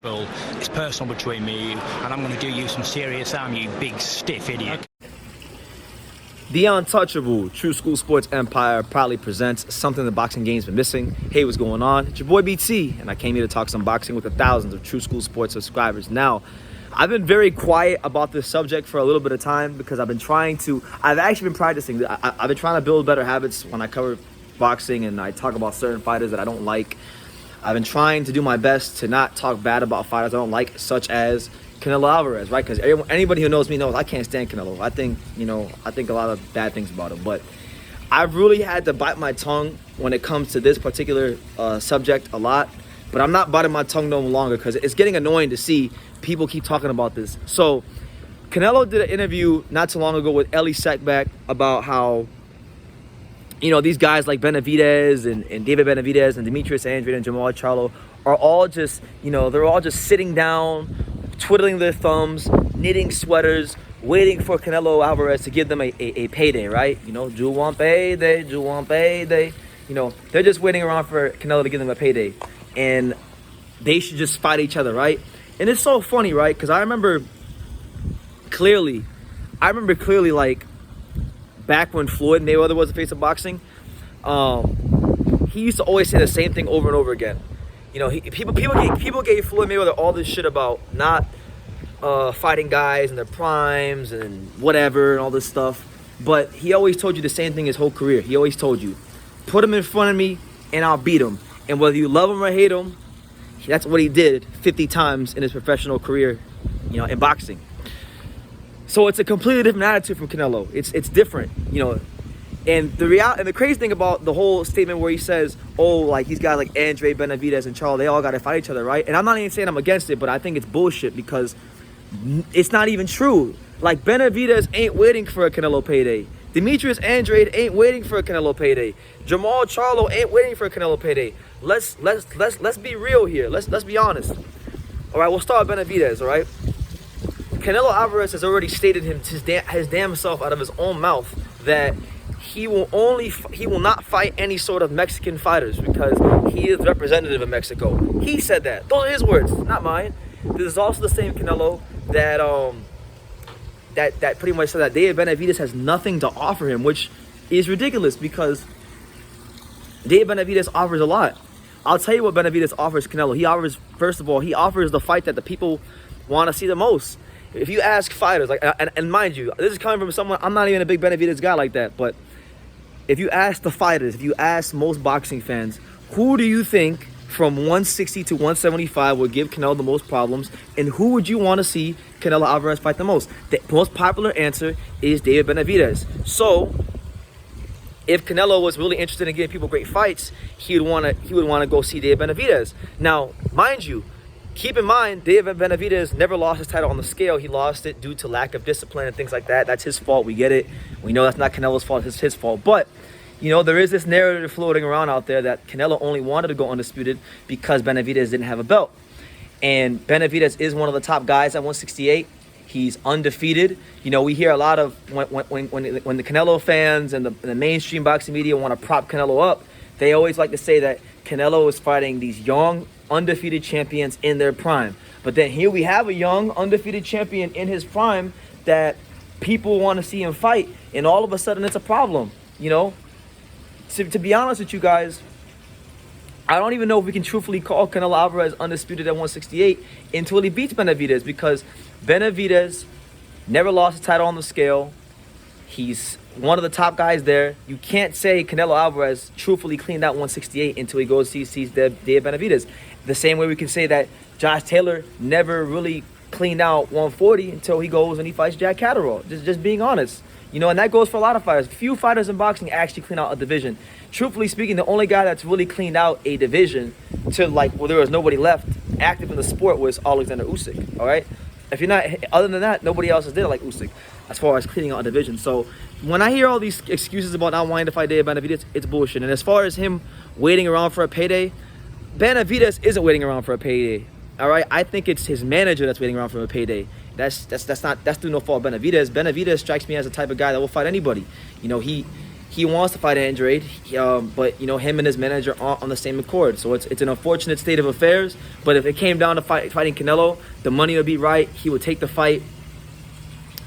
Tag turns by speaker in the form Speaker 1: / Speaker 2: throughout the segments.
Speaker 1: Well, it's personal between me and you, and I'm going to do you some serious harm, you big stiff idiot.
Speaker 2: The Untouchable True School Sports Empire proudly presents something the boxing game's been missing. Hey, what's going on? It's your boy BT, and I came here to talk some boxing with the thousands of True School Sports subscribers. Now, I've been very quiet about this subject for a little bit of time because I've actually been practicing. I've been trying to build better habits when I cover boxing and I talk about certain fighters that I don't like. I've been trying to do my best to not talk bad about fighters I don't like, such as Canelo Alvarez, right? Because anybody who knows me knows I can't stand Canelo. I think a lot of bad things about him. But I've really had to bite my tongue when it comes to this particular subject a lot. But I'm not biting my tongue no longer because it's getting annoying to see people keep talking about this. So Canelo did an interview not too long ago with Ellie Sackback about how, these guys like Benavidez and David Benavidez and Demetrius Andrade and Jamal Charlo are all just, they're all just sitting down, twiddling their thumbs, knitting sweaters, waiting for Canelo Alvarez to give them a payday, right? Do want payday, do want payday. They're just waiting around for Canelo to give them a payday. And they should just fight each other, right? And it's so funny, right? Because I remember clearly, like, back when Floyd Mayweather was the face of boxing, he used to always say the same thing over and over again. People gave Floyd Mayweather all this shit about not fighting guys in their primes and whatever and all this stuff. But he always told you the same thing his whole career. He always told you, put him in front of me and I'll beat him. And whether you love him or hate him, that's what he did 50 times in his professional career, in boxing. So it's a completely different attitude from Canelo. It's different, And the crazy thing about the whole statement where he says, like these guys like Andrade, Benavidez, and Charlo, they all got to fight each other, right? And I'm not even saying I'm against it, but I think it's bullshit because it's not even true. Like, Benavidez ain't waiting for a Canelo payday. Demetrius Andrade ain't waiting for a Canelo payday. Jamal Charlo ain't waiting for a Canelo payday. Let's be real here. Let's be honest. All right, we'll start with Benavidez. All right, Canelo Alvarez has already stated his damn self out of his own mouth that he will not fight any sort of Mexican fighters because he is representative of Mexico. He said that. Those are his words, not mine. This is also the same Canelo that pretty much said that David Benavidez has nothing to offer him, which is ridiculous because David Benavidez offers a lot. I'll tell you what Benavidez offers Canelo. He offers the fight that the people want to see the most. If you ask fighters, and mind you, this is coming from someone, I'm not even a big Benavidez guy like that, but if you ask the fighters, if you ask most boxing fans, who do you think from 160 to 175 would give Canelo the most problems, and who would you want to see Canelo Alvarez fight the most? The most popular answer is David Benavidez. So if Canelo was really interested in giving people great fights, he would want to go see David Benavidez. Now, mind you, keep in mind, David Benavidez never lost his title on the scale. He lost it due to lack of discipline and things like that. That's his fault. We get it. We know that's not Canelo's fault. It's his fault. But, there is this narrative floating around out there that Canelo only wanted to go undisputed because Benavidez didn't have a belt. And Benavidez is one of the top guys at 168. He's undefeated. We hear a lot of when the Canelo fans and the mainstream boxing media want to prop Canelo up, they always like to say that Canelo is fighting these young, undefeated champions in their prime. But then here we have a young, undefeated champion in his prime that people want to see him fight, and all of a sudden it's a problem, To be honest with you guys, I don't even know if we can truthfully call Canelo Alvarez undisputed at 168 until he beats Benavidez, because Benavidez never lost a title on the scale. He's one of the top guys there. You can't say Canelo Alvarez truthfully cleaned out 168 until he goes sees David Benavidez. The same way we can say that Josh Taylor never really cleaned out 140 until he goes and he fights Jack Catterall. Just being honest. And that goes for a lot of fighters. Few fighters in boxing actually clean out a division. Truthfully speaking, the only guy that's really cleaned out a division to where there was nobody left active in the sport was Alexander Usyk. All right. If you're not, other than that, nobody else has did it like Usyk as far as cleaning out a division. So when I hear all these excuses about not wanting to fight David Benavidez, it's bullshit. And as far as him waiting around for a payday, Benavidez isn't waiting around for a payday. All right, I think it's his manager that's waiting around for a payday. That's through no fault of Benavidez. Benavidez strikes me as the type of guy that will fight anybody. he wants to fight Andrade, but him and his manager aren't on the same accord. So it's an unfortunate state of affairs. But if it came down to fighting Canelo, the money would be right. He would take the fight,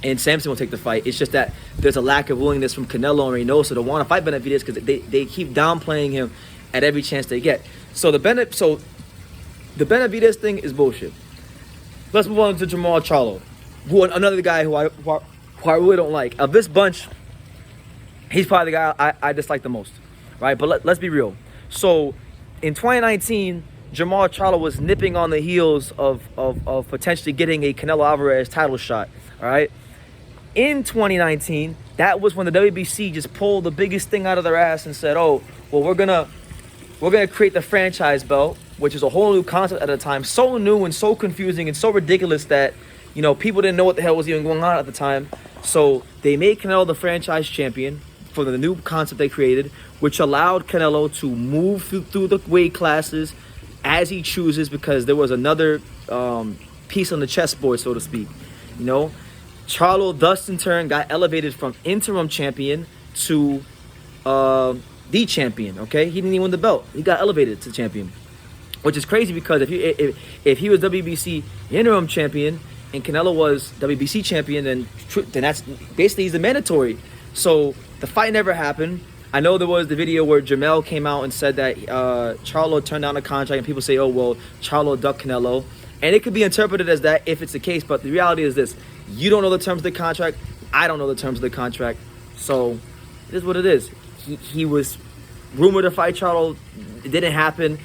Speaker 2: and Samson will take the fight. It's just that there's a lack of willingness from Canelo and Reynoso to want to fight Benavidez because they keep downplaying him at every chance they get. So the Benavidez thing is bullshit. Let's move on to Jermall Charlo, another guy who I really don't like. Of this bunch, he's probably the guy I dislike the most, right? But let's be real. So in 2019, Jermall Charlo was nipping on the heels of potentially getting a Canelo Alvarez title shot, all right? In 2019, that was when the WBC just pulled the biggest thing out of their ass and said, oh, well, we're gonna create the franchise belt, which is a whole new concept at the time, so new and so confusing and so ridiculous that people didn't know what the hell was even going on at the time. So they made Canelo the franchise champion for the new concept they created, which allowed Canelo to move through the weight classes as he chooses, because there was another piece on the chessboard, so to speak. Charlo thus in turn got elevated from interim champion to the champion. Okay, he didn't even win the belt. He got elevated to champion, which is crazy because if he was WBC interim champion and Canelo was WBC champion, then that's basically he's the mandatory. So the fight never happened. I know there was the video where Jamel came out and said that Charlo turned down a contract, and people say, oh, well, Charlo ducked Canelo. And it could be interpreted as that if it's the case, but the reality is this. You don't know the terms of the contract. I don't know the terms of the contract. So it is what it is. He was rumored to fight Charlo. It didn't happen.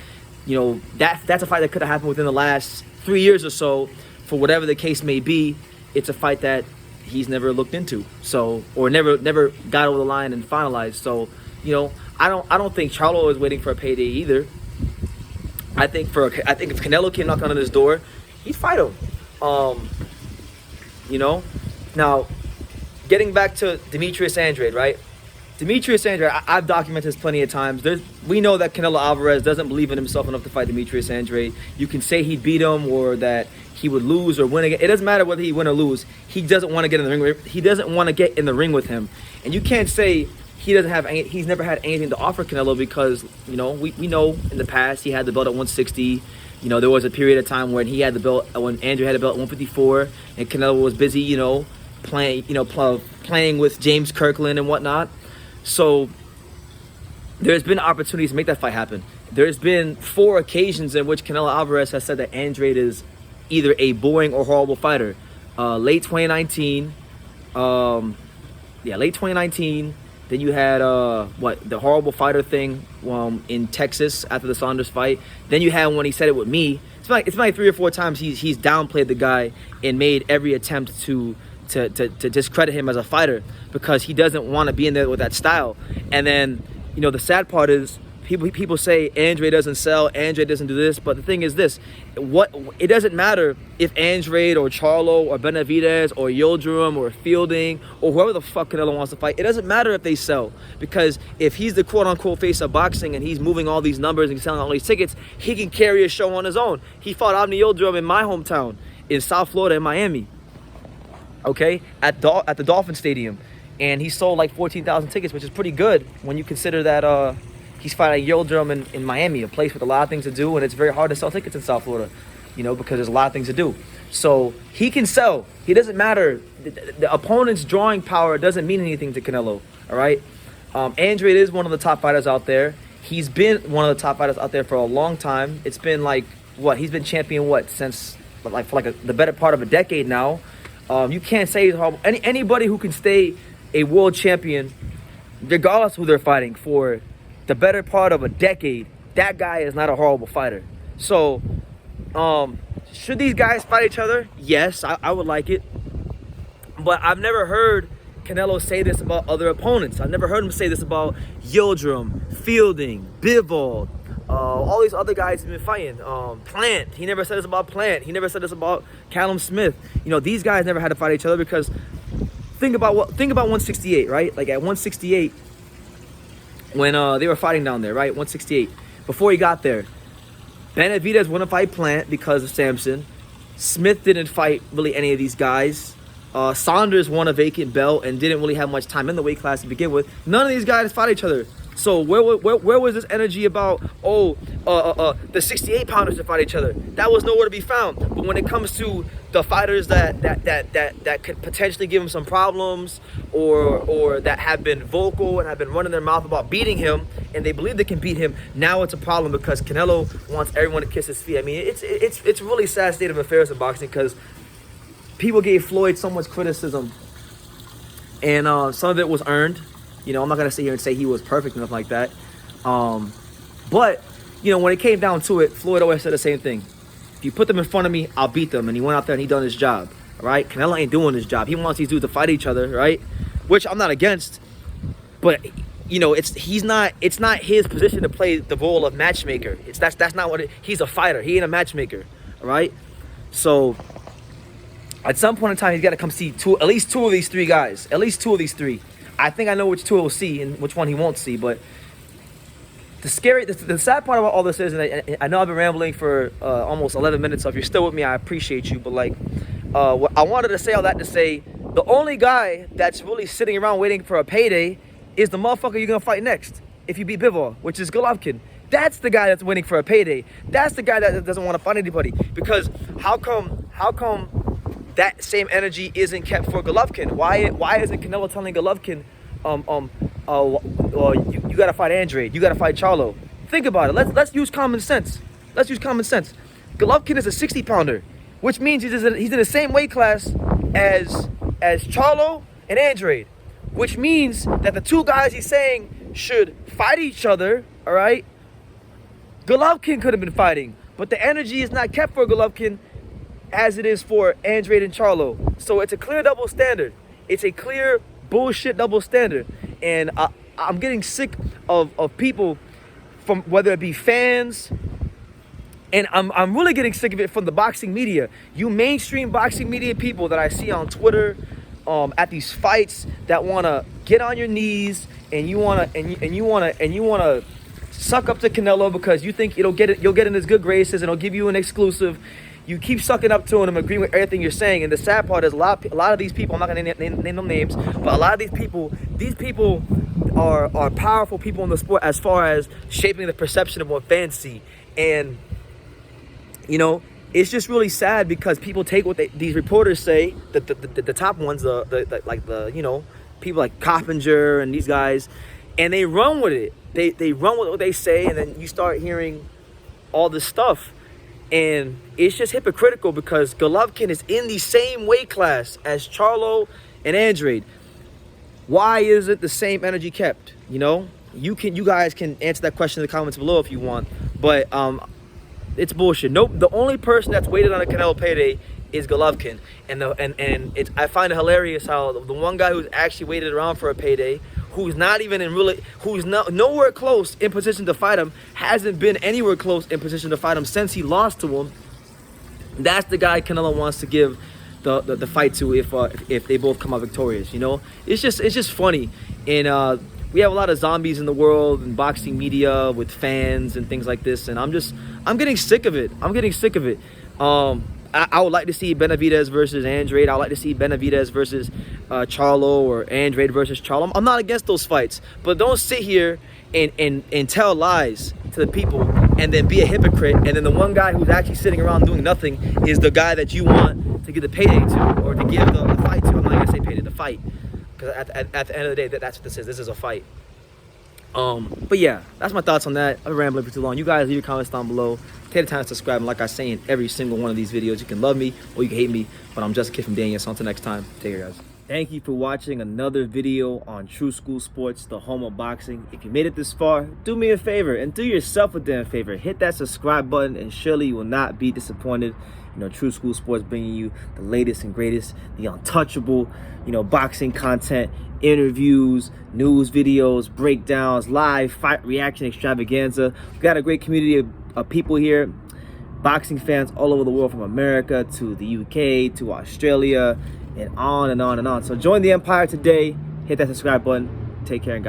Speaker 2: That's a fight that could have happened within the last 3 years or so. For whatever the case may be, it's a fight that he's never looked into, or never got over the line and finalized. So, I don't think Charlo is waiting for a payday either. I think if Canelo came knocking on his door, he'd fight him. Now, getting back to Demetrius Andrade, right? Demetrius Andrade, I've documented this plenty of times. We know that Canelo Alvarez doesn't believe in himself enough to fight Demetrius Andrade. You can say he'd beat him or that he would lose or win again. It doesn't matter whether he win or lose. He doesn't want to get in the ring. He doesn't want to get in the ring with him. And you can't say he's never had anything to offer Canelo because, we know in the past he had the belt at 160. There was a period of time when he had the belt, when Andrew had the belt at 154, and Canelo was busy, playing with James Kirkland and whatnot. So there's been opportunities to make that fight happen. There's been 4 occasions in which Canelo Alvarez has said that Andrade is either a boring or horrible fighter. Late 2019, late 2019. Then you had the horrible fighter thing in Texas after the Saunders fight. Then you had when he said it with me. It's like 3 or 4 times he's downplayed the guy and made every attempt to discredit him as a fighter because he doesn't want to be in there with that style. And then the sad part is people say Andrade doesn't sell, Andrade doesn't do this, but the thing is this: it doesn't matter if Andrade or Charlo or Benavidez or Yildirim or Fielding or whoever the fuck Canelo wants to fight. It doesn't matter if they sell, because if he's the quote-unquote face of boxing and he's moving all these numbers and he's selling all these tickets, he can carry a show on his own. He fought Avni Yildirim in my hometown, in South Florida, in Miami, okay, at the Dolphin Stadium, and he sold like 14,000 tickets, which is pretty good when you consider that he's fighting Yildirim in Miami, a place with a lot of things to do, and it's very hard to sell tickets in South Florida, because there's a lot of things to do. So he can sell. He doesn't matter. The opponent's drawing power doesn't mean anything to Canelo, all right? Andrade is one of the top fighters out there. He's been one of the top fighters out there for a long time. It's been like, he's been champion, since for the better part of a decade now. You can't say he's horrible. Anybody who can stay a world champion, regardless who they're fighting for, the better part of a decade, that guy is not a horrible fighter. So, should these guys fight each other? Yes, I would like it. But I've never heard Canelo say this about other opponents. I've never heard him say this about Yildirim, Fielding, Bivol, all these other guys he's been fighting. Plant, he never said this about Plant. He never said this about Callum Smith. These guys never had to fight each other because think about 168, right? Like at 168, when they were fighting down there, right? 168. Before he got there, Benavidez wouldn't fight Plant because of Samson. Smith didn't fight really any of these guys. Saunders won a vacant belt and didn't really have much time in the weight class to begin with. None of these guys fought each other. So where was this energy about, the 68 pounders to fight each other? That was nowhere to be found. But when it comes to the fighters that could potentially give him some problems, or that have been vocal and have been running their mouth about beating him, and they believe they can beat him, now it's a problem because Canelo wants everyone to kiss his feet. I mean, it's a really sad state of affairs in boxing because people gave Floyd so much criticism, and some of it was earned. You know, I'm not going to sit here and say he was perfect and stuff like that. But, you know, when it came down to it, Floyd always said the same thing. If you put them in front of me, I'll beat them. And he went out there and he done his job, all right? Canelo ain't doing his job. He wants these dudes to fight each other, right? Which I'm not against. But, you know, it's not his position to play the role of matchmaker. That's not what he's a fighter. He ain't a matchmaker, all right? So at some point in time, he's got to come see at least two of these three guys. At least two of these three. I think I know which two he'll see and which one he won't see, but the sad part about all this is, and I know I've been rambling for almost 11 minutes, so if you're still with me, I appreciate you, but like, I wanted to say all that to say, the only guy that's really sitting around waiting for a payday is the motherfucker you're gonna fight next if you beat Bivol, which is Golovkin. That's the guy that's waiting for a payday. That's the guy that doesn't want to fight anybody, because how come that same energy isn't kept for Golovkin? Why isn't Canelo telling Golovkin, you gotta fight Andrade, you gotta fight Charlo? Think about it. Let's use common sense. Let's use common sense. Golovkin is a 60 pounder, which means he's in the same weight class as Charlo and Andrade, which means that the two guys he's saying should fight each other, all right? Golovkin could have been fighting, but the energy is not kept for Golovkin as it is for Andrade and Charlo. So it's a clear double standard. It's a clear bullshit double standard. And I'm getting sick of people, from whether it be fans, and I'm really getting sick of it from the boxing media. You mainstream boxing media people that I see on Twitter, at these fights, that want to get on your knees and you want to suck up to Canelo because you think you'll get in his good graces and he'll give you an exclusive. You keep sucking up to him, agreeing with everything you're saying. And the sad part is a lot of these people, I'm not going to name no names, but a lot of these people are powerful people in the sport as far as shaping the perception of what fans see. And, you know, it's just really sad because people take what these reporters say, the top ones, you know, people like Coppinger and these guys, and they run with it. They run with what they say, and then you start hearing all this stuff. And it's just hypocritical because Golovkin is in the same weight class as Charlo and Andrade. Why isn't the same energy kept? You know, you guys can answer that question in the comments below if you want. But it's bullshit. Nope. The only person that's waited on a Canelo payday is Golovkin, I find it hilarious how the one guy who's actually waited around for a payday, who's nowhere close in position to fight him, hasn't been anywhere close in position to fight him since he lost to him. That's the guy Canelo wants to give the fight to if they both come out victorious. You know, it's just funny, and we have a lot of zombies in the world and boxing media with fans and things like this, and I'm getting sick of it. I would like to see Benavidez versus Andrade. I would like to see Benavidez versus Charlo, or Andrade versus Charlo. I'm not against those fights, but don't sit here and tell lies to the people and then be a hypocrite. And then the one guy who's actually sitting around doing nothing is the guy that you want to give the payday to, or to give the fight to. I'm not gonna say payday, the fight, because at the end of the day, that's what this is. This is a fight. But yeah, that's my thoughts on that. I've been rambling for too long. You guys leave your comments down below. Take the time to subscribe. And like I say in every single one of these videos, you can love me or you can hate me. But I'm just a kid from Daniel. So until next time, take care, guys. Thank you for watching another video on True School Sports, the home of boxing. If you made it this far, do me a favor and do yourself a damn favor. Hit that subscribe button and surely you will not be disappointed. You know, True School Sports bringing you the latest and greatest, the untouchable, you know, boxing content, interviews, news videos, breakdowns, live fight reaction extravaganza. We've got a great community of people here, boxing fans all over the world, from America to the UK to Australia, and on and on and on. So join the empire today. Hit that subscribe button. Take care and God bless.